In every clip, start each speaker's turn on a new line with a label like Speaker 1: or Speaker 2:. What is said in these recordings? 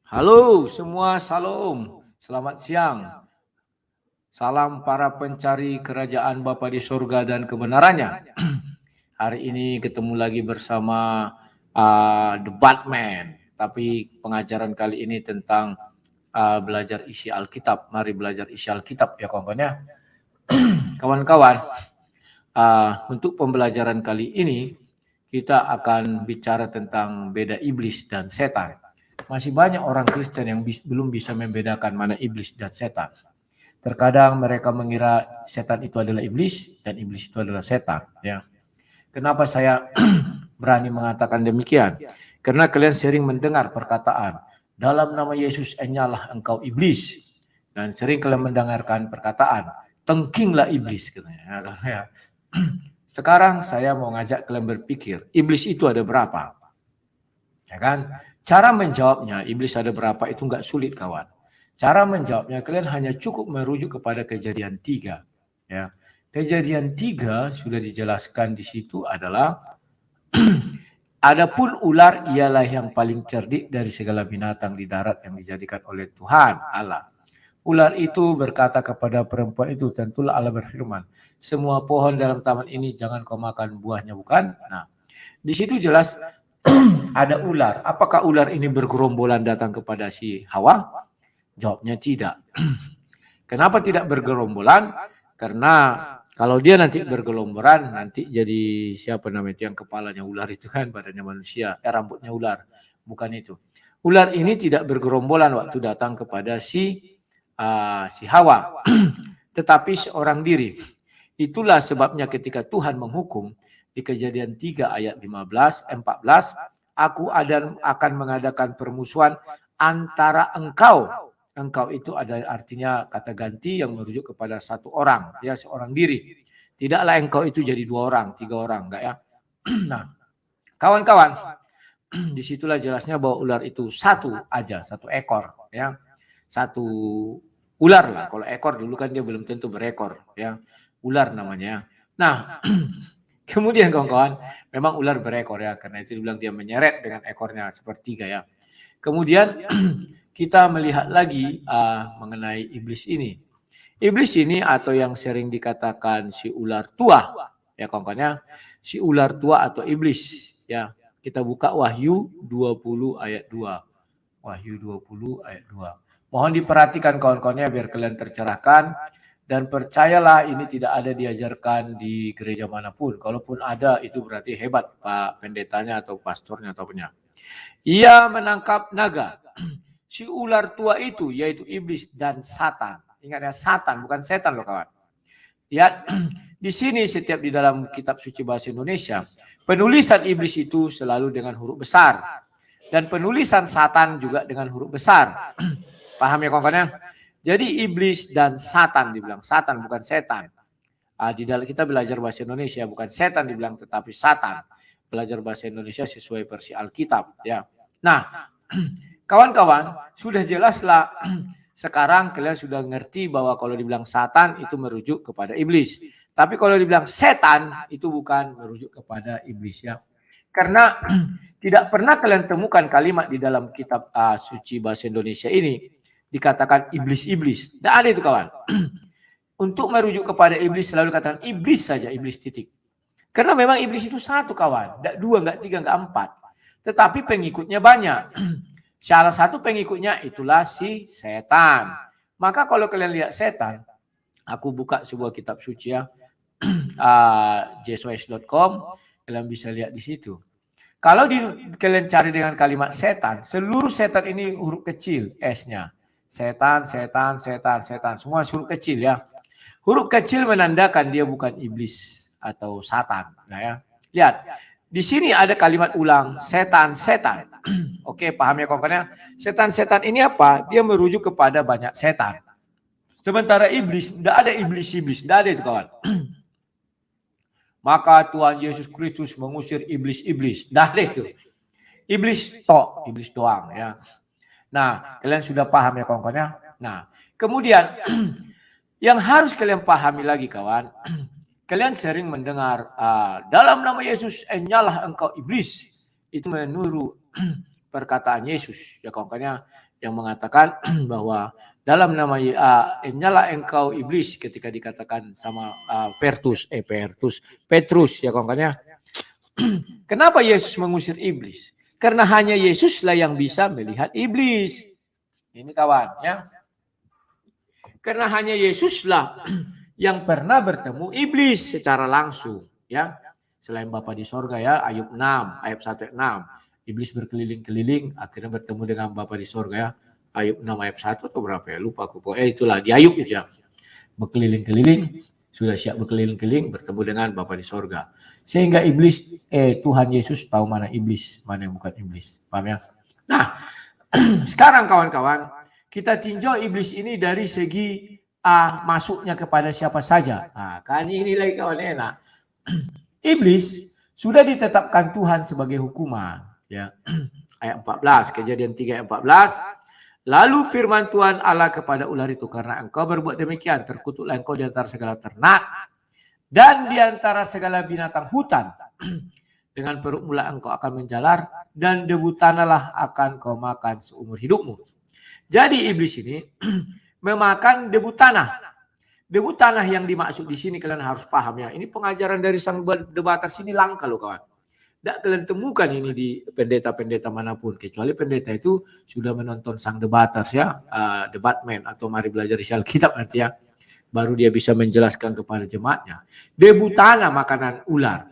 Speaker 1: Halo semua, salam. Selamat siang. Salam para pencari kerajaan Bapa di surga dan kebenarannya. Hari ini ketemu lagi bersama The Batman. Tapi pengajaran kali ini tentang belajar isi Alkitab. Mari belajar isi Alkitab ya kawan-kawan ya. Kawan-kawan, untuk pembelajaran kali ini kita akan bicara tentang beda iblis dan setan. Masih banyak orang Kristen yang belum bisa membedakan mana iblis dan setan. Terkadang mereka mengira setan itu adalah iblis dan iblis itu adalah setan. Ya, kenapa saya berani mengatakan demikian? Karena kalian sering mendengar perkataan, dalam nama Yesus enyalah engkau iblis. Dan sering kalian mendengarkan perkataan, tengkinglah iblis katanya. Ya. Sekarang saya mau ngajak kalian berpikir, iblis itu ada berapa? Ya kan? Cara menjawabnya, iblis ada berapa itu nggak sulit kawan. Cara menjawabnya kalian hanya cukup merujuk kepada kejadian 3. Ya. Kejadian 3 sudah dijelaskan di situ adalah adapun ular ialah yang paling cerdik dari segala binatang di darat yang dijadikan oleh Tuhan Allah. Ular itu berkata kepada perempuan itu, tentulah Allah berfirman, semua pohon dalam taman ini jangan kau makan buahnya, bukan? Nah, di situ jelas ada ular. Apakah ular ini bergerombolan datang kepada si Hawa? Jawabnya tidak. Kenapa tidak bergerombolan? Karena kalau dia nanti bergelomboran, nanti jadi siapa namanya yang kepalanya ular itu kan badannya manusia, rambutnya ular. Bukan itu. Ular ini tidak bergerombolan waktu datang kepada si Hawa, tetapi seorang diri. Itulah sebabnya ketika Tuhan menghukum di Kejadian 3 ayat 15, 14, aku akan mengadakan permusuhan antara engkau. Engkau itu ada artinya kata ganti yang merujuk kepada satu orang, ya seorang diri. Tidaklah engkau itu jadi 2 orang, 3 orang, enggak ya. Nah, kawan-kawan, disitulah jelasnya bahwa ular itu satu aja, satu ekor, ya. Satu ular lah. Kalau ekor dulu kan dia belum tentu berekor, ya. Ular namanya. Nah, kemudian kawan-kawan, memang ular berekor ya, karena itu dibilang dia menyeret dengan ekornya sepertiga ya. Kemudian kita melihat lagi mengenai iblis ini. Iblis ini atau yang sering dikatakan si ular tua, ya kawan-kawan ya, si ular tua atau iblis ya. Kita buka Wahyu 20 ayat 2. Wahyu 20 ayat 2. Mohon diperhatikan kawan-kawannya biar kalian tercerahkan. Dan percayalah ini tidak ada diajarkan di gereja manapun. Kalaupun ada itu berarti hebat Pak pendetanya atau pastornya atau punya. Ia menangkap naga. Si ular tua itu yaitu iblis dan Satan. Ingat ya, Satan bukan setan loh kawan. Ya, di sini setiap di dalam kitab suci bahasa Indonesia, penulisan iblis itu selalu dengan huruf besar. Dan penulisan Satan juga dengan huruf besar. Paham ya kawan-kawan? Jadi iblis dan Satan dibilang. Satan bukan setan. Di dalam kita belajar bahasa Indonesia bukan setan dibilang tetapi Satan. Belajar bahasa Indonesia sesuai versi Alkitab ya. Nah, kawan-kawan, sudah jelaslah sekarang kalian sudah ngerti bahwa kalau dibilang Satan itu merujuk kepada iblis. Tapi kalau dibilang setan itu bukan merujuk kepada iblis ya. Karena tidak pernah kalian temukan kalimat di dalam kitab suci bahasa Indonesia ini dikatakan iblis-iblis. Tidak ada itu kawan. Untuk merujuk kepada iblis selalu katakan iblis saja, iblis titik. Karena memang iblis itu satu kawan. Tidak dua, tidak tiga, tidak empat. Tetapi pengikutnya banyak. Salah satu pengikutnya itulah si setan. Maka kalau kalian lihat setan, aku buka sebuah kitab suci ya, jsos.com, kalian bisa lihat di situ. Kalau kalian cari dengan kalimat setan, seluruh setan ini huruf kecil S-nya. Setan, setan, setan, setan. Semua huruf kecil ya. Huruf kecil menandakan dia bukan iblis atau Satan. Nah ya. Lihat, di sini ada kalimat ulang, setan, setan. Oke, paham ya kawan-kawan? Setan-setan ini apa? Dia merujuk kepada banyak setan. Sementara iblis, tidak ada iblis-iblis. Tidak ada itu kawan. Maka Tuhan Yesus Kristus mengusir iblis-iblis. Tidak ada itu. Iblis tok, iblis doang ya. Nah, kalian sudah paham ya kawan-kawan? Nah, kemudian yang harus kalian pahami lagi kawan, kalian sering mendengar dalam nama Yesus enyalah engkau iblis. Itu menurut perkataan Yesus ya kawan-kawan. yang mengatakan bahwa dalam nama nyala engkau iblis ketika dikatakan sama Petrus ya kawan-kawan ya. Kenapa Yesus mengusir iblis? Karena hanya Yesuslah yang bisa melihat iblis. Ini kawan ya. Karena hanya Yesuslah yang pernah bertemu iblis secara langsung ya. Selain Bapa di sorga ya, Ayub 6 ayat 1-6. Iblis berkeliling-keliling akhirnya bertemu dengan Bapa di sorga ya. Ayub 6 ayat 1 atau berapa ya? Lupa aku. Itulah di Ayub itu ya. Berkeliling-keliling, sudah siap berkeliling-keliling bertemu dengan Bapa di sorga. Sehingga iblis Tuhan Yesus tahu mana iblis, mana yang bukan iblis. Paham ya? Nah, sekarang kawan-kawan, kita tinjau iblis ini dari segi masuknya kepada siapa saja. Nah, kan ini lagi kawan enak. Iblis sudah ditetapkan Tuhan sebagai hukuman. Ya. Ayat 14, Kejadian 3 ayat 14. Lalu firman Tuhan Allah kepada ular itu, karena engkau berbuat demikian, terkutuklah engkau di antara segala ternak dan di antara segala binatang hutan. Dengan perut mula engkau akan menjalar dan debu tanahlah akan kau makan seumur hidupmu. Jadi iblis ini memakan debu tanah. Debu tanah yang dimaksud di sini kalian harus paham ya. Ini pengajaran dari sang debater sini langka loh kawan. Tidak kalian temukan ini di pendeta-pendeta manapun. Kecuali pendeta itu sudah menonton sang debaters ya. Debatman atau mari belajar isi Alkitab nanti ya. Baru dia bisa menjelaskan kepada jemaatnya. Debu tanah makanan ular.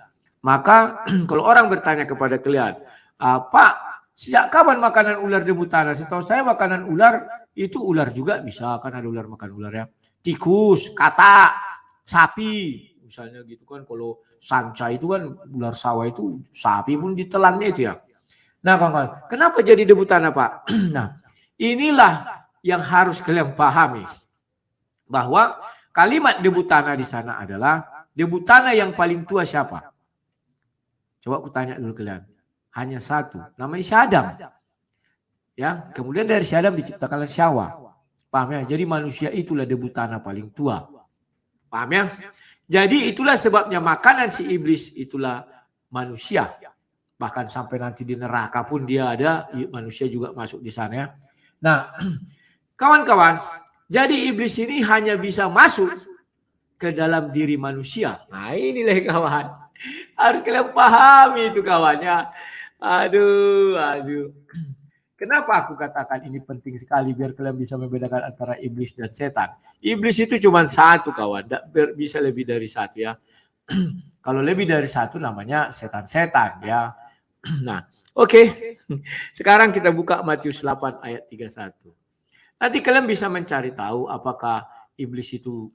Speaker 1: Maka kalau orang bertanya kepada kalian, Pak, sejak kapan makanan ular debu tanah? Setahu saya makanan ular itu ular juga bisa. Kan ada ular makan ular ya. Tikus, katak, sapi, misalnya gitu kan. Kalau sanca itu kan ular sawah itu sapi pun ditelannya itu ya. Nah kawan-kawan, kenapa jadi debu tanah Pak? Nah inilah yang harus kalian pahami. Bahwa kalimat debu tanah di sana adalah debu tanah yang paling tua siapa? Coba aku tanya dulu kalian. Hanya satu, namanya si Adam. Ya, kemudian dari si Adam diciptakanlah si Hawa. Paham ya? Jadi manusia itulah debu tanah paling tua. Paham ya? Jadi itulah sebabnya makanan si iblis itulah manusia. Bahkan sampai nanti di neraka pun dia ada, manusia juga masuk di sana ya. Nah, kawan-kawan, jadi iblis ini hanya bisa masuk ke dalam diri manusia. Nah, inilah kawan. Harus kalian pahami itu kawannya. Aduh. Kenapa aku katakan ini penting sekali biar kalian bisa membedakan antara iblis dan setan. Iblis itu cuma satu kawan, tidak bisa lebih dari satu ya. Kalau lebih dari satu namanya setan-setan ya. Nah, oke. Sekarang kita buka Matius 8 ayat 31. Nanti kalian bisa mencari tahu apakah iblis itu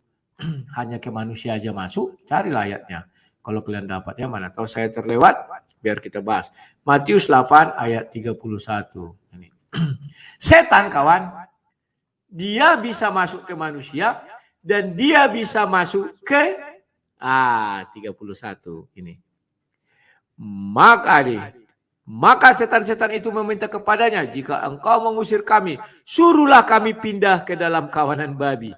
Speaker 1: hanya ke manusia aja masuk, carilah ayatnya. Kalau kalian dapat ya, mana tahu saya terlewat, biar kita bahas. Matius 8 ayat 31. Ini. Setan kawan, dia bisa masuk ke manusia dan dia bisa masuk ke 31 ini. Maka setan-setan itu meminta kepadanya, jika engkau mengusir kami, suruhlah kami pindah ke dalam kawanan babi.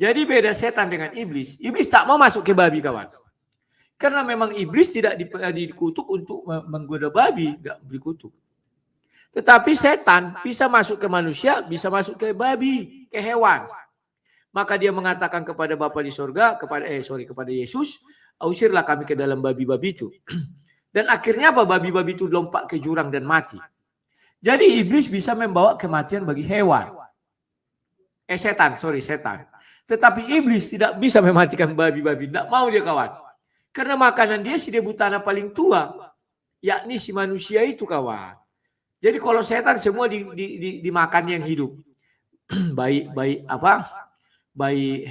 Speaker 1: Jadi beda setan dengan iblis. Iblis tak mau masuk ke babi kawan. Karena memang iblis tidak dikutuk untuk menggoda babi, enggak dikutuk. Tetapi setan bisa masuk ke manusia, bisa masuk ke babi, ke hewan. Maka dia mengatakan kepada Bapa di sorga, kepada Yesus, usirlah kami ke dalam babi-babi itu. Dan akhirnya apa? Babi-babi itu lompat ke jurang dan mati. Jadi iblis bisa membawa kematian bagi hewan. Setan. Tetapi iblis tidak bisa mematikan babi-babi. Tidak mau dia kawan. Karena makanan dia si debu tanah paling tua. Yakni si manusia itu kawan. Jadi kalau setan semua dimakan yang hidup. Baik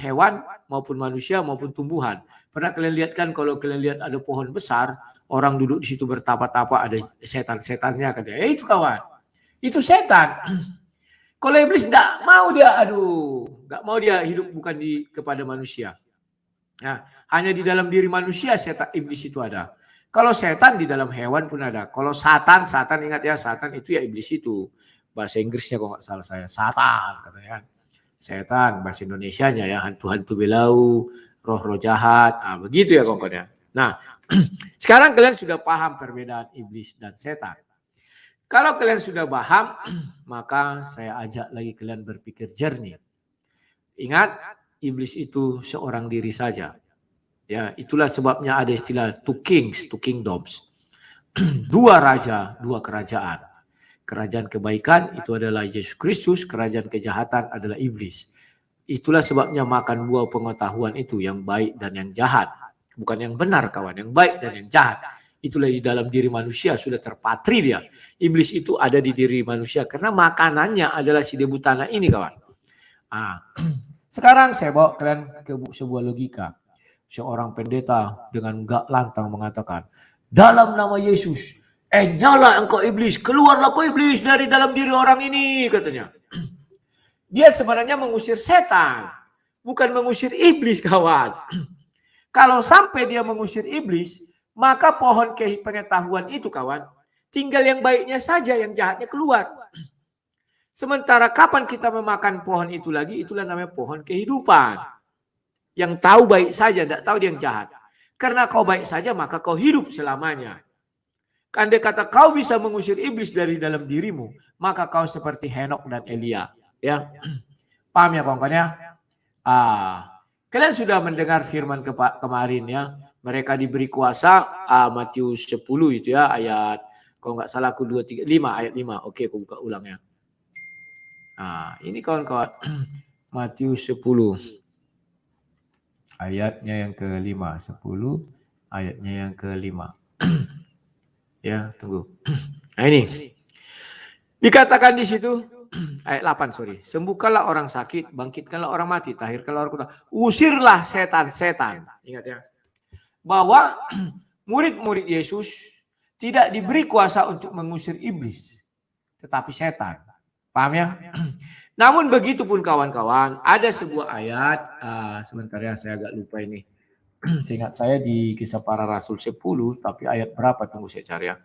Speaker 1: hewan maupun manusia maupun tumbuhan. Pernah kalian lihat kan kalau kalian lihat ada pohon besar, orang duduk di situ bertapa-tapa, ada setan-setannya katanya. Itu kawan. Itu setan. Kalau iblis enggak mau dia hidup bukan kepada manusia. Nah, hanya di dalam diri manusia setan iblis itu ada. Kalau setan di dalam hewan pun ada. Kalau satan ingat ya, satan itu ya iblis itu. Bahasa Inggrisnya kok nggak salah saya, satan katanya kan. Setan bahasa Indonesianya ya, hantu-hantu belau, roh-roh jahat. Nah, begitu ya kawan-kawan. Nah, sekarang kalian sudah paham perbedaan iblis dan setan. Kalau kalian sudah paham, maka saya ajak lagi kalian berpikir jernih. Ingat, iblis itu seorang diri saja. Ya, itulah sebabnya ada istilah two kings, two kingdoms. Dua raja, dua kerajaan. Kerajaan kebaikan itu adalah Yesus Kristus, kerajaan kejahatan adalah iblis. Itulah sebabnya makan buah pengetahuan itu yang baik dan yang jahat. Bukan yang benar kawan, yang baik dan yang jahat. Itulah di dalam diri manusia sudah terpatri dia. Iblis itu ada di diri manusia karena makanannya adalah si debu tanah ini kawan. Sekarang saya bawa kalian ke sebuah logika. Seorang pendeta dengan gak lantang mengatakan, dalam nama Yesus, nyala engkau iblis, keluarlah kau iblis dari dalam diri orang ini, katanya. Dia sebenarnya mengusir setan, bukan mengusir iblis kawan. Kalau sampai dia mengusir iblis, maka pohon pengetahuan itu kawan, tinggal yang baiknya saja, yang jahatnya keluar. Sementara kapan kita memakan pohon itu lagi, itulah namanya pohon kehidupan. Yang tahu baik saja, tidak tahu dia yang jahat. Karena kau baik saja, maka kau hidup selamanya. Andai kata kau bisa mengusir iblis dari dalam dirimu, maka kau seperti Henok dan Elia. Ya, paham ya kawan-kawan ya? Kalian sudah mendengar firman kemarin ya. Mereka diberi kuasa, Matius 10 itu ya, ayat, kalau nggak salah aku 5 ayat 5. Oke, aku buka ulang ya. Ini kawan-kawan, Matius 10. Ayatnya yang ke-5, 10 ayatnya yang ke-5. Ya, tunggu. Nah ini. Dikatakan di situ ayat 8 sorry. Sembuhkanlah orang sakit, bangkitkanlah orang mati, tahirkanlah orang kuta. Usirlah setan-setan. Ingat ya. Bahwa murid-murid Yesus tidak diberi kuasa untuk mengusir iblis, tetapi setan. Paham ya? Namun begitu pun kawan-kawan, ada sebuah ayat, sebentar ya saya agak lupa ini. Seingat saya di Kisah Para Rasul 10, tapi ayat berapa tunggu saya cari ya.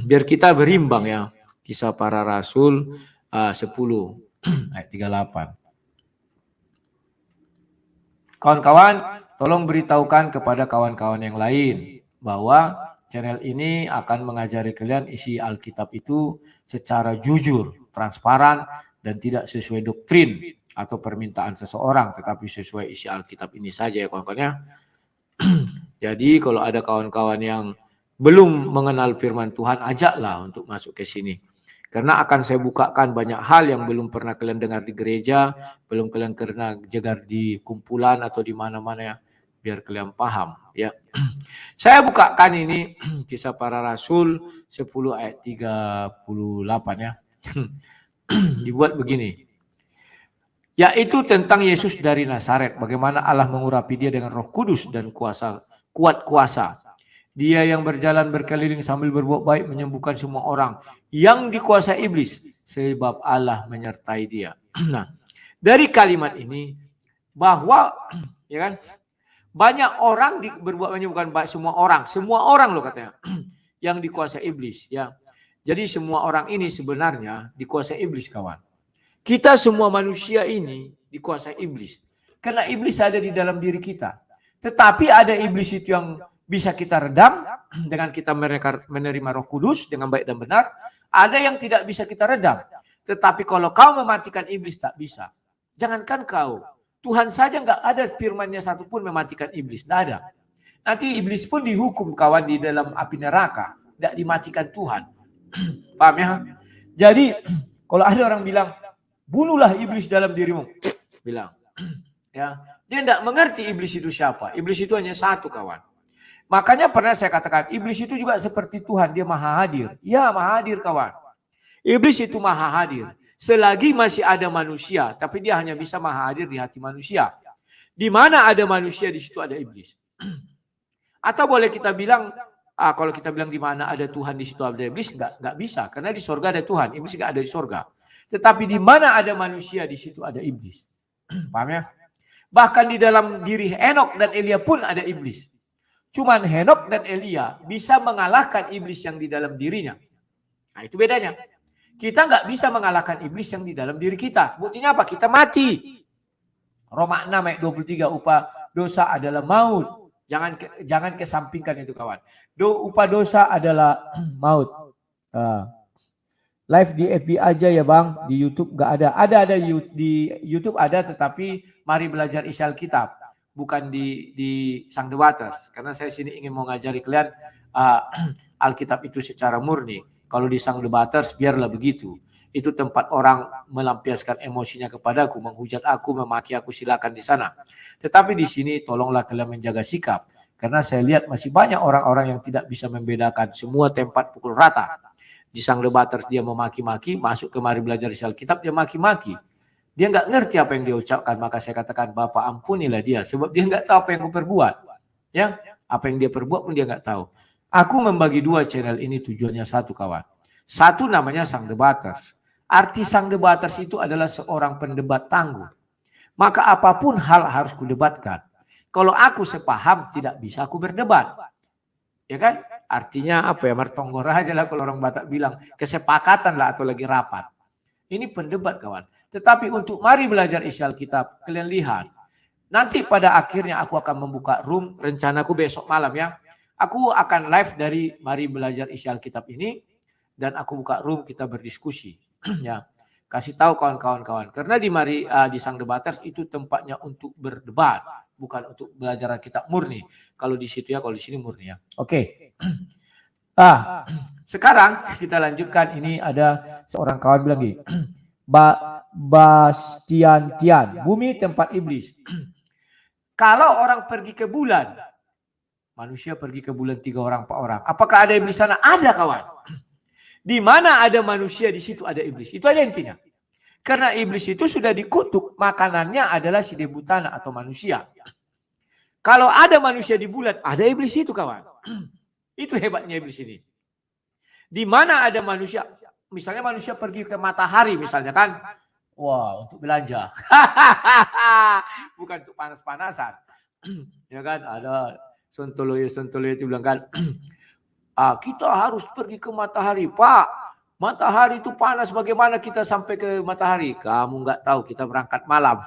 Speaker 1: Biar kita berimbang ya. Kisah Para Rasul 10 ayat 38. Kawan-kawan, tolong beritahukan kepada kawan-kawan yang lain bahwa channel ini akan mengajari kalian isi Alkitab itu secara jujur, transparan, dan tidak sesuai doktrin atau permintaan seseorang, tetapi sesuai isi Alkitab ini saja ya kawan-kawan ya. Jadi kalau ada kawan-kawan yang belum mengenal firman Tuhan, ajaklah untuk masuk ke sini. Karena akan saya bukakan banyak hal yang belum pernah kalian dengar di gereja, belum kalian pernah jegar di kumpulan atau di mana-mana ya, biar kalian paham ya. Saya bukakan ini Kisah Para Rasul 10 ayat 38 ya. Dibuat begini. Yaitu tentang Yesus dari Nazaret, bagaimana Allah mengurapi dia dengan Roh Kudus dan kuat kuasa. Dia yang berjalan berkeliling sambil berbuat baik, menyembuhkan semua orang yang dikuasai iblis, sebab Allah menyertai dia. Nah, dari kalimat ini bahwa ya kan, banyak orang berbuat menyembuhkan baik, semua orang loh katanya yang dikuasai iblis ya. Jadi semua orang ini sebenarnya dikuasai iblis kawan. Kita semua manusia ini dikuasai iblis. Karena iblis ada di dalam diri kita. Tetapi ada iblis itu yang bisa kita redam dengan kita menerima Roh Kudus dengan baik dan benar. Ada yang tidak bisa kita redam. Tetapi kalau kau mematikan iblis tak bisa. Jangankan kau. Tuhan saja nggak ada firman-Nya satupun mematikan iblis. Nggak ada. Nanti iblis pun dihukum kawan di dalam api neraka. Tidak dimatikan Tuhan. Paham ya? Jadi kalau ada orang bilang, bunuhlah iblis dalam dirimu. Bilang. Ya, dia tidak mengerti iblis itu siapa. Iblis itu hanya satu kawan. Makanya pernah saya katakan, iblis itu juga seperti Tuhan, dia maha hadir. Ya, maha hadir kawan. Iblis itu maha hadir. Selagi masih ada manusia, tapi dia hanya bisa maha hadir di hati manusia. Di mana ada manusia, di situ ada iblis. Atau boleh kita bilang, kalau kita bilang di mana ada Tuhan, di situ ada iblis, nggak bisa. Karena di sorga ada Tuhan, iblis nggak ada di sorga. Tetapi di mana ada manusia, di situ ada iblis. Paham ya? Bahkan di dalam diri Henok dan Elia pun ada iblis. Cuman Henok dan Elia bisa mengalahkan iblis yang di dalam dirinya. Nah itu bedanya. Kita nggak bisa mengalahkan iblis yang di dalam diri kita. Buktinya apa? Kita mati. Roma 6 ayat 23, upah dosa adalah maut. Jangan kesampingkan itu kawan. Upah dosa adalah maut. Live di FB aja ya Bang, di YouTube nggak ada. Ada di YouTube ada, tetapi mari belajar isi Alkitab, bukan di Sang Debaters. Karena saya sini ingin mau ngajari kalian Alkitab itu secara murni. Kalau di Sang Debaters biarlah begitu. Itu tempat orang melampiaskan emosinya kepadaku, menghujat aku, memaki aku, silakan di sana. Tetapi di sini tolonglah kalian menjaga sikap. Karena saya lihat masih banyak orang-orang yang tidak bisa membedakan, semua tempat pukul rata. Di Sang Debaters dia memaki-maki, masuk ke mari belajar isi Alkitab dia maki-maki. Dia nggak ngerti apa yang dia ucapkan, maka saya katakan Bapak ampunilah dia, sebab dia nggak tahu apa yang aku perbuat. Ya, apa yang dia perbuat pun dia nggak tahu. Aku membagi dua channel ini tujuannya satu kawan. Satu namanya Sang Debaters. Arti Sang Debaters itu adalah seorang pendebat tangguh. Maka apapun hal harus kudebatkan. Kalau aku sepaham tidak bisa aku berdebat. Ya kan? Artinya apa ya? Martonggor aja lah kalau orang Batak bilang. Kesepakatan lah atau lagi rapat. Ini pendebat kawan. Tetapi untuk mari belajar isi Alkitab, kalian lihat. Nanti pada akhirnya aku akan membuka room, rencanaku besok malam ya. Aku akan live dari mari belajar isi Alkitab ini. Dan aku buka room, kita berdiskusi. Ya, kasih tahu kawan-kawan. Karena di Sang Debaters itu tempatnya untuk berdebat. Bukan untuk belajar Alkitab murni. Kalau di situ ya, kalau di sini murni ya. Oke. Sekarang kita lanjutkan. Ini ada seorang kawan bilang gini. Bastian Tian, bumi tempat iblis. Kalau orang pergi ke bulan, manusia pergi ke bulan 3 orang, 4 orang. Apakah ada iblis sana? Ada kawan. Di mana ada manusia di situ ada iblis. Itu aja intinya. Karena iblis itu sudah dikutuk, makanannya adalah si debutana atau manusia. Kalau ada manusia di bulan, ada iblis itu kawan. Itu hebatnya iblis ini. Di mana ada manusia, misalnya manusia pergi ke matahari misalnya kan, wah untuk belanja. Bukan untuk panas-panasan. Ya kan, ada sontoloyo itu bilang kan, kita harus pergi ke matahari, Pak. Matahari itu panas, bagaimana kita sampai ke matahari? Kamu nggak tahu, kita berangkat malam.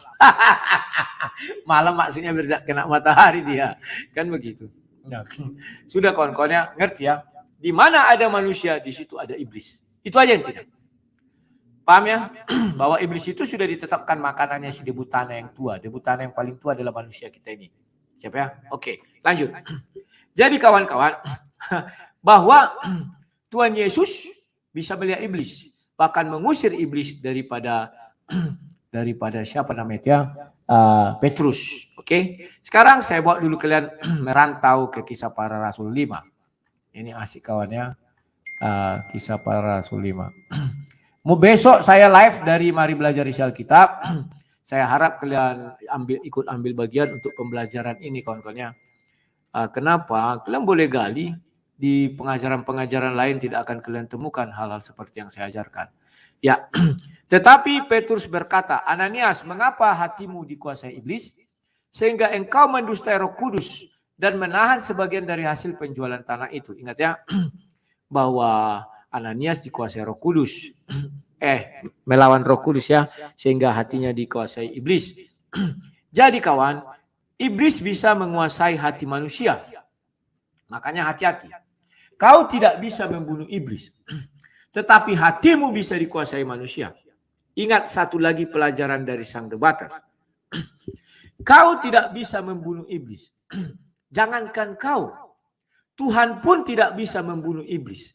Speaker 1: Malam maksudnya biar kena matahari dia. Kan begitu. Nah, sudah kawan-kawannya ngerti ya. Di mana ada manusia, di situ ada iblis. Itu aja yang tidak. Paham ya? Bahwa iblis itu sudah ditetapkan makanannya si debutana yang tua. Debutana yang paling tua adalah manusia kita ini. Siap ya? Oke, lanjut. Jadi kawan-kawan, bahwa Tuhan Yesus bisa melihat iblis, bahkan mengusir iblis daripada siapa namanya Petrus. Oke. Sekarang saya bawa dulu kalian merantau ke Kisah Para Rasul 5. Ini asik kawannya, Kisah Para Rasul 5. Mau besok saya live dari Mari Belajar Isi Alkitab. Saya harap kalian ikut ambil bagian untuk pembelajaran ini kawan-kawannya. Kenapa? Kalian boleh gali. Di pengajaran-pengajaran lain tidak akan kalian temukan hal-hal seperti yang saya ajarkan. Ya, tetapi Petrus berkata, Ananias, mengapa hatimu dikuasai iblis? Sehingga engkau mendustai Roh Kudus dan menahan sebagian dari hasil penjualan tanah itu. Ingat ya, bahwa Ananias dikuasai Roh Kudus. Melawan Roh Kudus ya, sehingga hatinya dikuasai iblis. Jadi kawan, iblis bisa menguasai hati manusia. Makanya hati-hati. Kau tidak bisa membunuh iblis. Tetapi hatimu bisa dikuasai manusia. Ingat satu lagi pelajaran dari Sang Debaters. Kau tidak bisa membunuh iblis. Jangankan kau. Tuhan pun tidak bisa membunuh iblis.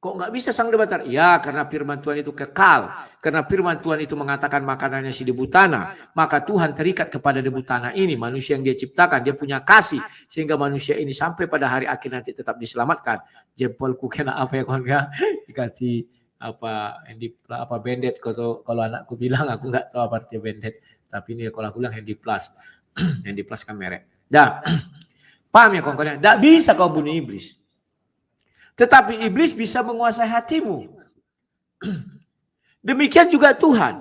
Speaker 1: Kok nggak bisa Sang Debaters? Ya, karena firman Tuhan itu kekal. Karena firman Tuhan itu mengatakan makanannya si debutana. Maka Tuhan terikat kepada debutana ini. Manusia yang dia ciptakan. Dia punya kasih. Sehingga manusia ini sampai pada hari akhir nanti tetap diselamatkan. Jempolku kena apa ya kawan ya? Dikasih apa bendet. Kalau anakku bilang aku nggak tahu apa artinya bendet. Tapi ini kalau aku bilang handy plus. Handy plus kan merek. Dah. Paham ya kawan-kawan? Nggak bisa kau bunuh iblis. Tetapi iblis bisa menguasai hatimu. Demikian juga Tuhan.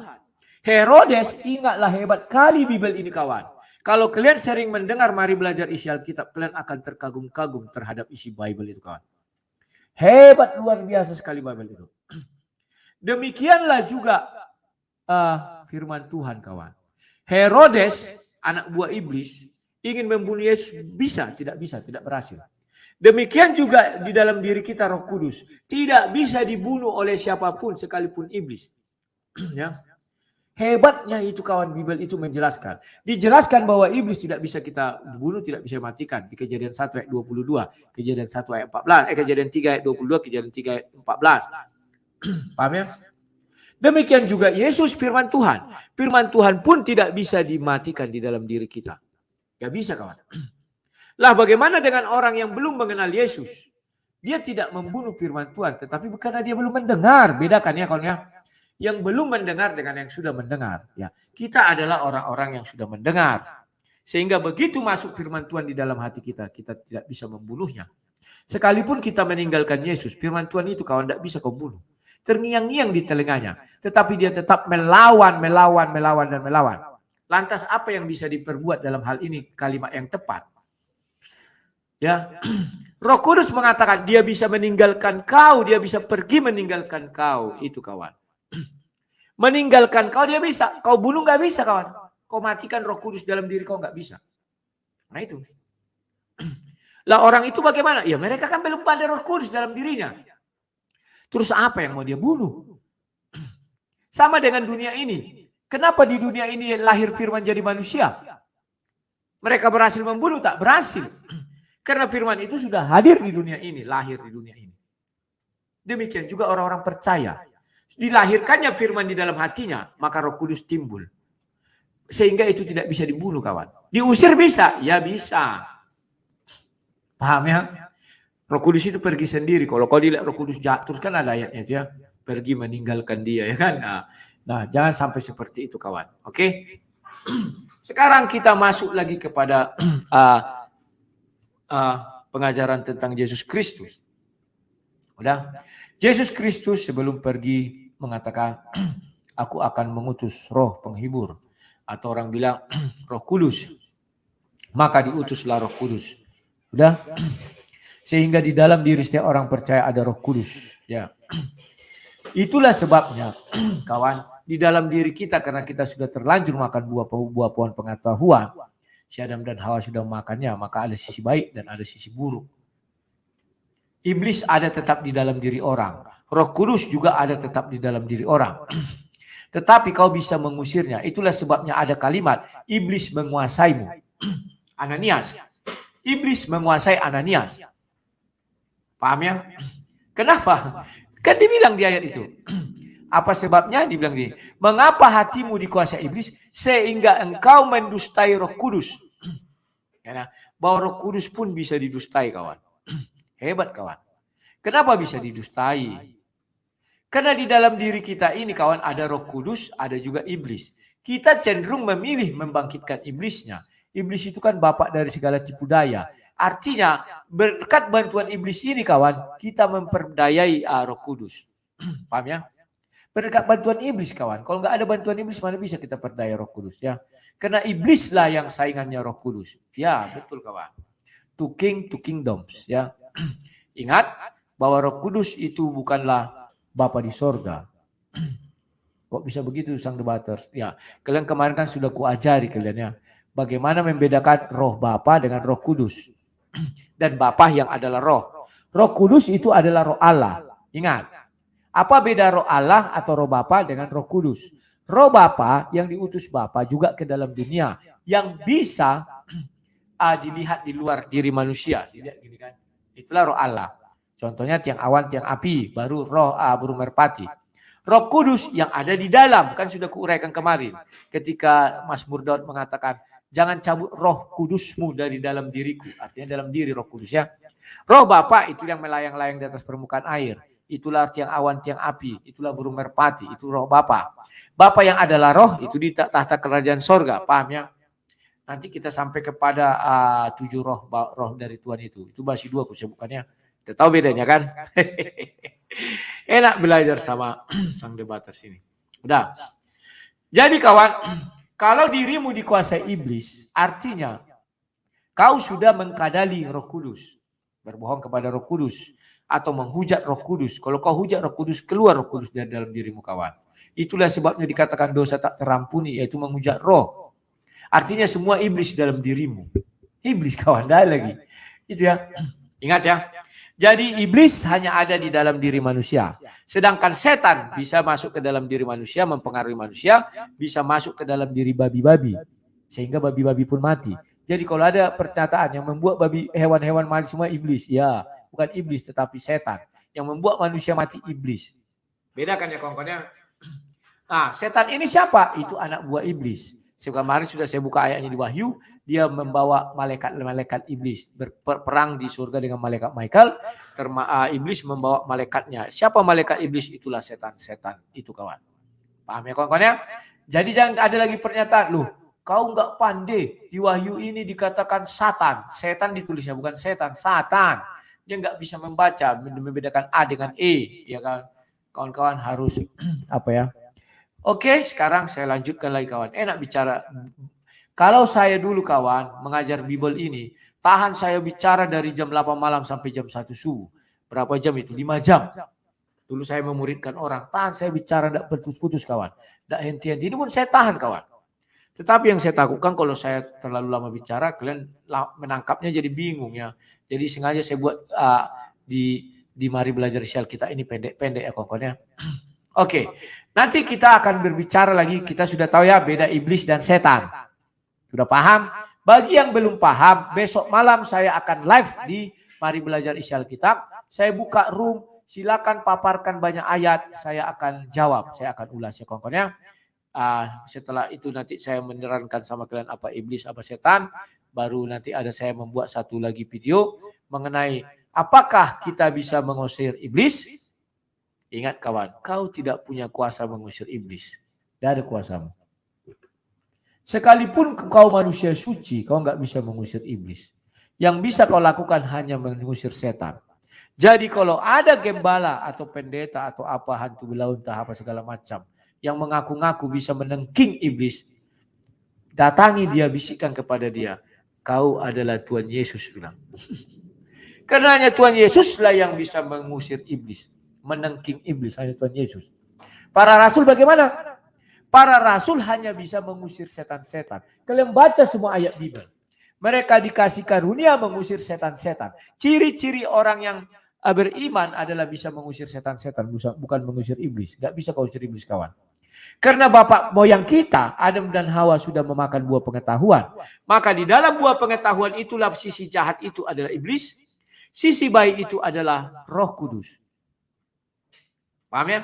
Speaker 1: Herodes, ingatlah hebat kali Bible ini kawan. Kalau kalian sering mendengar mari belajar isi Alkitab, kalian akan terkagum-kagum terhadap isi Bible itu kawan. Hebat luar biasa sekali Bible itu. Demikianlah juga firman Tuhan kawan. Herodes, anak buah iblis, ingin membunuh Yesus. Tidak berhasil. Demikian juga di dalam diri kita Roh Kudus. Tidak bisa dibunuh oleh siapapun sekalipun iblis. Ya. Hebatnya itu kawan, Bible itu menjelaskan. Dijelaskan bahwa iblis tidak bisa kita bunuh, tidak bisa matikan. Di Kejadian 1 ayat 22, Kejadian 1 ayat 14, Kejadian 3 ayat 22, Kejadian 3 ayat 14. Paham ya? Demikian juga Yesus firman Tuhan. Firman Tuhan pun tidak bisa dimatikan di dalam diri kita. Gak bisa kawan. Lah bagaimana dengan orang yang belum mengenal Yesus? Dia tidak membunuh firman Tuhan, tetapi karena dia belum mendengar. Bedakan ya kawan ya. Yang belum mendengar dengan yang sudah mendengar. Ya, kita adalah orang-orang yang sudah mendengar. Sehingga begitu masuk firman Tuhan di dalam hati kita, kita tidak bisa membunuhnya. Sekalipun kita meninggalkan Yesus, firman Tuhan itu kawan tidak bisa kau bunuh. Terngiang-ngiang di telinganya. Tetapi dia tetap melawan. Lantas apa yang bisa diperbuat dalam hal ini kalimat yang tepat? Ya, Roh Kudus mengatakan dia bisa meninggalkan kau, dia bisa pergi meninggalkan kau. Itu kawan. Meninggalkan kau dia bisa, kau bunuh nggak bisa kawan. Kau matikan Roh Kudus dalam diri kau nggak bisa. Nah itu. Lah orang itu bagaimana? Ya mereka kan belum ada Roh Kudus dalam dirinya. Terus apa yang mau dia bunuh? Sama dengan dunia ini. Kenapa di dunia ini lahir firman jadi manusia? Mereka berhasil membunuh? Tak berhasil. Karena firman itu sudah hadir di dunia ini, lahir di dunia ini. Demikian juga orang-orang percaya. Dilahirkannya firman di dalam hatinya, maka Roh Kudus timbul. Sehingga itu tidak bisa dibunuh kawan. Diusir bisa? Ya bisa. Paham ya? Roh Kudus itu pergi sendiri. Kalau kau dilihat Roh Kudus jatuh, terus kan ada ayatnya itu ya. Pergi meninggalkan dia ya kan. Nah jangan sampai seperti itu kawan. Oke? Sekarang kita masuk lagi kepada pengajaran tentang Yesus Kristus. Udah? Yesus Kristus sebelum pergi mengatakan, aku akan mengutus roh penghibur. Atau orang bilang Roh Kudus. Maka diutuslah Roh Kudus. Udah? Sehingga di dalam diri setiap orang percaya ada Roh Kudus. Ya. Itulah sebabnya kawan, di dalam diri kita karena kita sudah terlanjur makan buah pohon pengetahuan, si Adam dan Hawa sudah makannya, maka ada sisi baik dan ada sisi buruk. Iblis ada tetap di dalam diri orang. Roh Kudus juga ada tetap di dalam diri orang. Tetapi kau bisa mengusirnya. Itulah sebabnya ada kalimat iblis menguasaimu. Ananias. Iblis menguasai Ananias. Paham ya? Kenapa? Kan dibilang di ayat itu. Apa sebabnya? Dibilang gini. Mengapa hatimu dikuasai iblis sehingga engkau mendustai Roh Kudus? Karena bahwa Roh Kudus pun bisa didustai kawan. Hebat kawan. Kenapa bisa didustai? Karena di dalam diri kita ini kawan ada Roh Kudus, ada juga iblis. Kita cenderung memilih membangkitkan iblisnya. Iblis itu kan bapak dari segala tipu daya. Artinya berkat bantuan iblis ini kawan, kita memperdayai Roh Kudus. Paham ya? Berkat bantuan iblis kawan. Kalau nggak ada bantuan iblis mana bisa kita perdaya Roh Kudus ya? Karena iblislah yang saingannya Roh Kudus. Ya betul kawan. To kingdoms ya. Ingat bahwa Roh Kudus itu bukanlah Bapa di sorga. Kok bisa begitu sang debaters? Ya, kalian kemarin kan sudah kuajari kalian ya. Bagaimana membedakan roh Bapa dengan Roh Kudus. Dan Bapa yang adalah roh. Roh Kudus itu adalah roh Allah. Ingat. Apa beda roh Allah atau roh Bapa dengan Roh Kudus? Roh Bapa yang diutus Bapa juga ke dalam dunia yang bisa dilihat di luar diri manusia. Tidak gini kan? Itulah roh Allah. Contohnya tiang awan, tiang api, baru roh burung merpati. Roh Kudus yang ada di dalam, kan sudah kuuraikan kemarin. Ketika Mazmur Daud mengatakan, jangan cabut Roh Kudusmu dari dalam diriku. Artinya dalam diri Roh Kudus ya. Roh Bapa itu yang melayang-layang di atas permukaan air. Itulah tiang awan, tiang api. Itulah burung merpati. Itu roh Bapa. Bapa yang adalah roh itu di tahta kerajaan sorga. Paham ya? Nanti kita sampai kepada 7 roh dari Tuhan itu. Itu masih 2 aku sebutkannya. Kita tahu bedanya kan? Enak belajar sama sang debaters ini. Udah. Jadi kawan, kalau dirimu dikuasai iblis, artinya kau sudah mengkadali Roh Kudus. Berbohong kepada Roh Kudus. Atau menghujat Roh Kudus. Kalau kau hujat Roh Kudus, keluar Roh Kudus dari dalam dirimu kawan. Itulah sebabnya dikatakan dosa tak terampuni, yaitu menghujat roh. Artinya semua iblis dalam dirimu. Iblis kawan, dah lagi. Itu ya. Ingat ya. Jadi iblis hanya ada di dalam diri manusia. Sedangkan setan bisa masuk ke dalam diri manusia, mempengaruhi manusia, bisa masuk ke dalam diri babi-babi. Sehingga babi-babi pun mati. Jadi kalau ada pernyataan yang membuat hewan-hewan mati semua iblis. Ya, bukan iblis tetapi setan. Yang membuat manusia mati iblis. Beda kan ya kawan-kawannya? Nah, setan ini siapa? Itu anak buah iblis. Kemarin sudah saya buka ayatnya di Wahyu, dia membawa malaikat-malaikat iblis, berperang di surga dengan malaikat Michael, iblis membawa malaikatnya. Siapa malaikat iblis? Itulah setan-setan itu kawan. Paham ya kawan-kawan ya? Jadi jangan ada lagi pernyataan, loh kau nggak pandai, di Wahyu ini dikatakan satan. Setan ditulisnya bukan setan, satan. Dia nggak bisa membaca, membedakan A dengan E, ya kan? Kawan-kawan harus apa ya? Oke, sekarang saya lanjutkan lagi kawan. Enak bicara. Kalau saya dulu kawan mengajar Bible ini, tahan saya bicara dari jam 8 malam sampai jam 1 subuh. Berapa jam itu? 5 jam. Dulu saya memuridkan orang, tahan saya bicara tidak putus-putus kawan. Tidak henti-henti. Ini pun saya tahan kawan. Tetapi yang saya takutkan kalau saya terlalu lama bicara, kalian menangkapnya jadi bingung ya. Jadi sengaja saya buat di Mari Belajar Sial kita ini pendek-pendek ya kawan-kawan ya. Oke, nanti kita akan berbicara lagi. Kita sudah tahu ya beda iblis dan setan. Sudah paham? Bagi yang belum paham, besok malam saya akan live di Mari Belajar Isi Alkitab. Saya buka room, silakan paparkan banyak ayat. Saya akan jawab, saya akan ulas ya kawan-kawan ya. Setelah itu nanti saya menerangkan sama kalian apa iblis, apa setan. Baru nanti ada saya membuat satu lagi video mengenai apakah kita bisa mengusir iblis. Ingat kawan, kau tidak punya kuasa mengusir iblis. Tidak ada kuasamu. Sekalipun kau manusia suci, kau nggak bisa mengusir iblis. Yang bisa kau lakukan hanya mengusir setan. Jadi kalau ada gembala atau pendeta atau apa hantu belaun entah apa segala macam yang mengaku-ngaku bisa menengking iblis, datangi dia, bisikkan kepada dia, kau adalah Tuhan Yesus bilang. Karena hanya Tuhan Yesuslah yang bisa mengusir iblis. Menengking iblis hanya Tuhan Yesus. Para rasul bagaimana? Para rasul hanya bisa mengusir setan-setan. Kalian baca semua ayat Bible. Mereka dikasih karunia mengusir setan-setan. Ciri-ciri orang yang beriman adalah bisa mengusir setan-setan, bukan mengusir iblis. Gak bisa kau usir iblis kawan. Karena bapak moyang kita, Adam dan Hawa sudah memakan buah pengetahuan. Maka di dalam buah pengetahuan itulah sisi jahat itu adalah iblis. Sisi baik itu adalah Roh Kudus. Paham ya?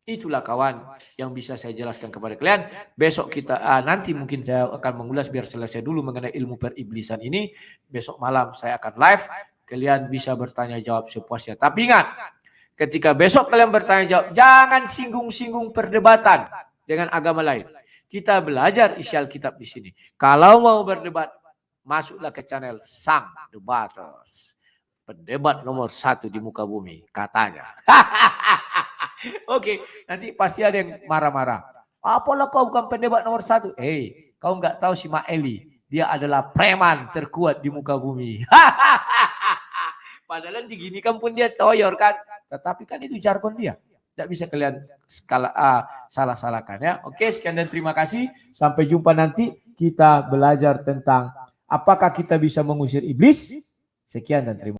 Speaker 1: Itulah kawan yang bisa saya jelaskan kepada kalian. Besok kita nanti mungkin saya akan mengulas biar selesai dulu mengenai ilmu periblisan ini. Besok malam saya akan live. Kalian bisa bertanya jawab sepuasnya. Tapi ingat, ketika besok kalian bertanya jawab, jangan singgung-singgung perdebatan dengan agama lain. Kita belajar isi Alkitab di sini. Kalau mau berdebat, masuklah ke channel Sang Debaters. Pendebat nomor 1 di muka bumi, katanya. Oke, nanti pasti ada yang marah-marah. Apalah kau bukan pendebat nomor 1? Kau nggak tahu si Maeli. Dia adalah preman terkuat di muka bumi. Padahal diginikan pun dia toyor kan. Tetapi kan itu jargon dia. Tidak bisa kalian salah-salahkan ya. Oke, sekian dan terima kasih. Sampai jumpa nanti kita belajar tentang apakah kita bisa mengusir iblis. Sekian dan terima kasih.